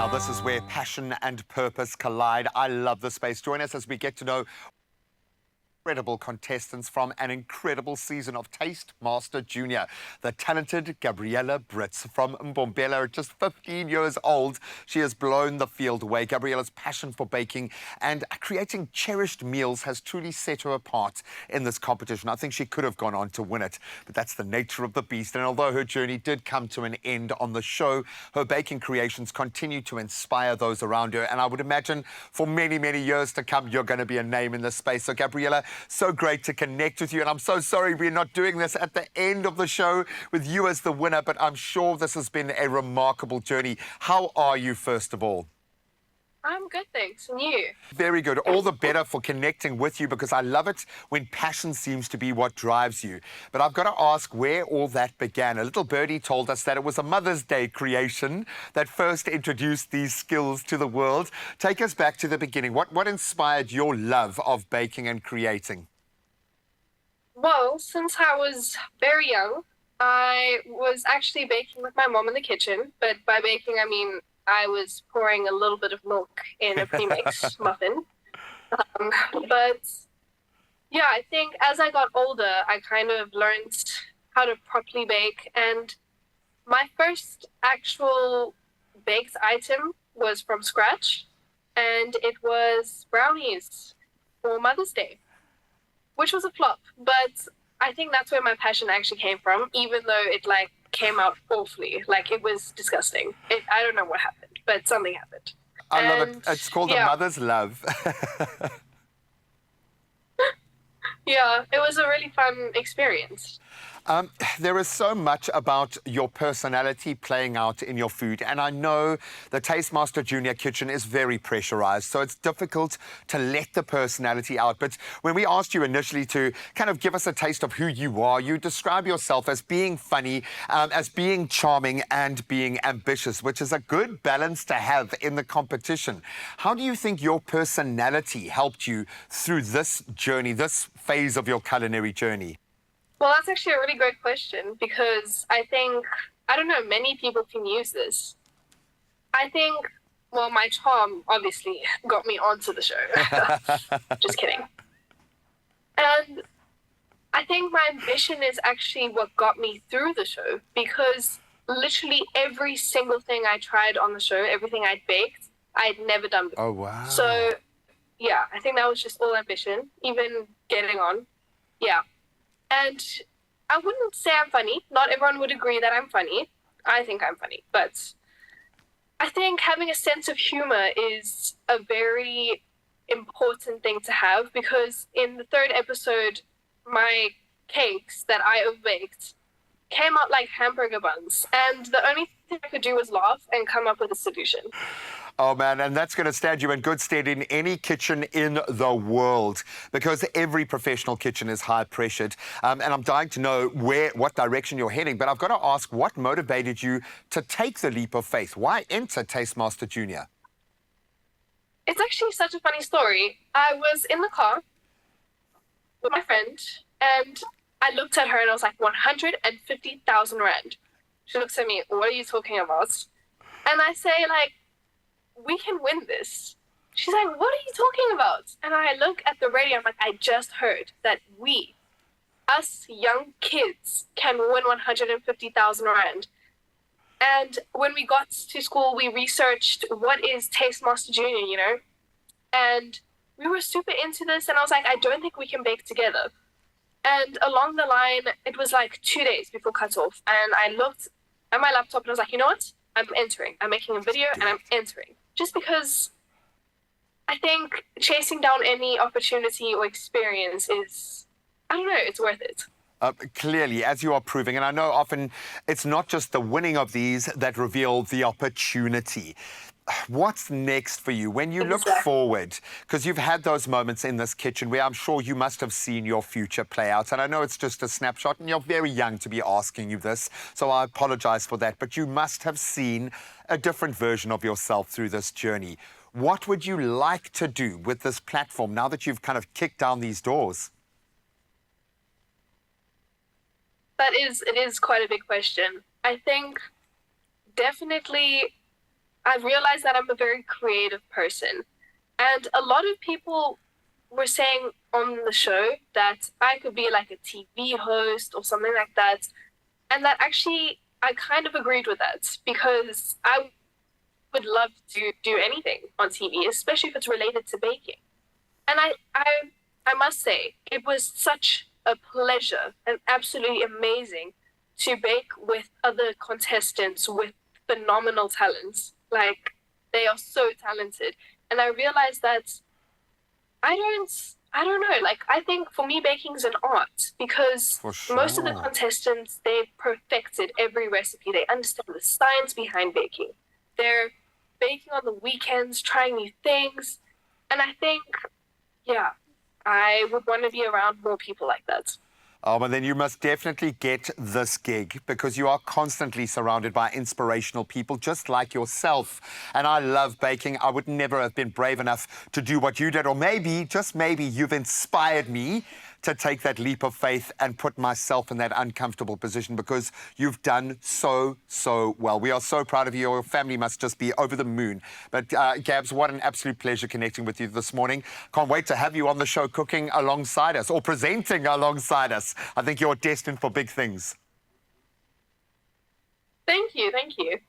Now, this is where passion and purpose collide. I love this space. Join us as we get to know incredible contestants from an incredible season of Taste Master Junior. The talented Gabriella Brits from Mbombela, at just 15 years old. She has blown the field away. Gabriella's passion for baking and creating cherished meals has truly set her apart in this competition. I think she could have gone on to win it, but that's the nature of the beast. And although her journey did come to an end on the show, her baking creations continue to inspire those around her. And I would imagine for many, many years to come, you're going to be a name in this space. So, Gabriella, so great to connect with you, and I'm so sorry we're not doing this at the end of the show with you as the winner, but I'm sure this has been a remarkable journey. How are you, first of all? I'm good, thanks. And you? Very good. All the better for connecting with you, because I love it when passion seems to be what drives you. But I've got to ask where all that began. A little birdie told us that it was a Mother's Day creation that first introduced these skills to the world. Take us back to the beginning. What inspired your love of baking and creating? Well, since I was very young, I was actually baking with my mom in the kitchen. But by baking, I mean I was pouring a little bit of milk in a pre-mixed muffin. But yeah, I think as I got older, I kind of learned how to properly bake. And my first actual baked item was from scratch, and it was brownies for Mother's Day, which was a flop. But I think that's where my passion actually came from, even though it came out awfully. It was disgusting. I don't know what happened, but something happened. I love it. It's called a mother's love. Yeah, it was a really fun experience. There is so much about your personality playing out in your food, and I know the Taste Master Junior kitchen is very pressurized, so it's difficult to let the personality out. But when we asked you initially to kind of give us a taste of who you are, you describe yourself as being funny, as being charming, and being ambitious, which is a good balance to have in the competition. How do you think your personality helped you through this journey, this phase of your culinary journey? Well, that's actually a really great question, because I don't know, many people can use this. I think, well, my charm obviously got me onto the show. Just kidding. And I think my ambition is actually what got me through the show, because literally every single thing I tried on the show, everything I'd baked, I'd never done before. Oh, wow. So, yeah, I think that was just all ambition, even getting on. Yeah. And I wouldn't say I'm funny. Not everyone would agree that I'm funny. I think I'm funny. But I think having a sense of humor is a very important thing to have, because in the third episode, my cakes that I baked came out like hamburger buns. And the only thing I could do was laugh and come up with a solution. Oh, man, and that's going to stand you in good stead in any kitchen in the world, because every professional kitchen is high-pressured. And I'm dying to know what direction you're heading. But I've got to ask, what motivated you to take the leap of faith? Why enter Taste Master Junior? It's actually such a funny story. I was in the car with my friend, and I looked at her and I was like, 150,000 rand. She looks at me, what are you talking about? And I say, we can win this. She's like, what are you talking about? And I look at the radio, I'm like, I just heard that us young kids, can win 150,000 rand. And when we got to school, we researched what is Taste Master Junior, and we were super into this, and I was like, I don't think we can bake together. And along the line, it was 2 days before cutoff, and I looked at my laptop and I was like, you know what? I'm entering. I'm making a video and I'm entering. Just because I think chasing down any opportunity or experience is, I don't know, it's worth it. Clearly, as you are proving, and I know often it's not just the winning of these that reveal the opportunity. What's next for you when you look forward? Because you've had those moments in this kitchen where I'm sure you must have seen your future play out. And I know it's just a snapshot, and you're very young to be asking you this, so I apologize for that. But you must have seen a different version of yourself through this journey. What would you like to do with this platform now that you've kind of kicked down these doors? It is quite a big question. I think definitely I've realized that I'm a very creative person. And a lot of people were saying on the show that I could be like a TV host or something like that. And that actually, I kind of agreed with that because I would love to do anything on TV, especially if it's related to baking. And I must say, it was such a pleasure and absolutely amazing to bake with other contestants with phenomenal talents. Like, they are so talented. And I realized that I don't know, like, I think for me baking is an art because most of the contestants, they've perfected every recipe. They understand the science behind baking. They're baking on the weekends, trying new things. And I think, yeah, I would want to be around more people like that. Oh, well, then you must definitely get this gig because you are constantly surrounded by inspirational people just like yourself. And I love baking. I would never have been brave enough to do what you did. Or maybe, just maybe, you've inspired me to take that leap of faith and put myself in that uncomfortable position because you've done so well. We are so proud of you. Your family must just be over the moon. But Gabs, what an absolute pleasure connecting with you this morning. Can't wait to have you on the show cooking alongside us or presenting alongside us. I think you're destined for big things. Thank you, thank you.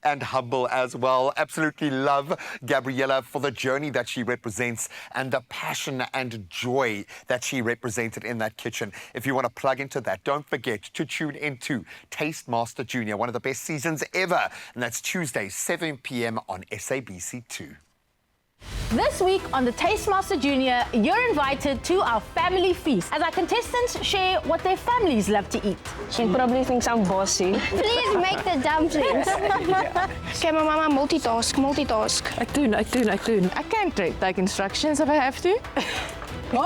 And humble as well. Absolutely love Gabriella for the journey that she represents and the passion and joy that she represented in that kitchen. If you want to plug into that, don't forget to tune into Taste Master Junior, one of the best seasons ever. And that's Tuesday, 7 p.m. on SABC 2. This week on the Tastemaster Junior, you're invited to our family feast as our contestants share what their families love to eat. She probably thinks I'm bossy. Please make the dumplings. Okay, my mama, multitask. Ek doen. Ek kan take instructions if I have to. Okay,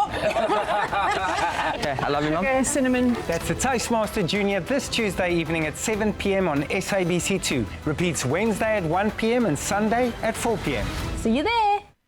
I love you, Mum. Okay, cinnamon. That's the Tastemaster Junior this Tuesday evening at 7 p.m. on SABC 2. Repeats Wednesday at 1 p.m. and Sunday at 4 p.m. See you there.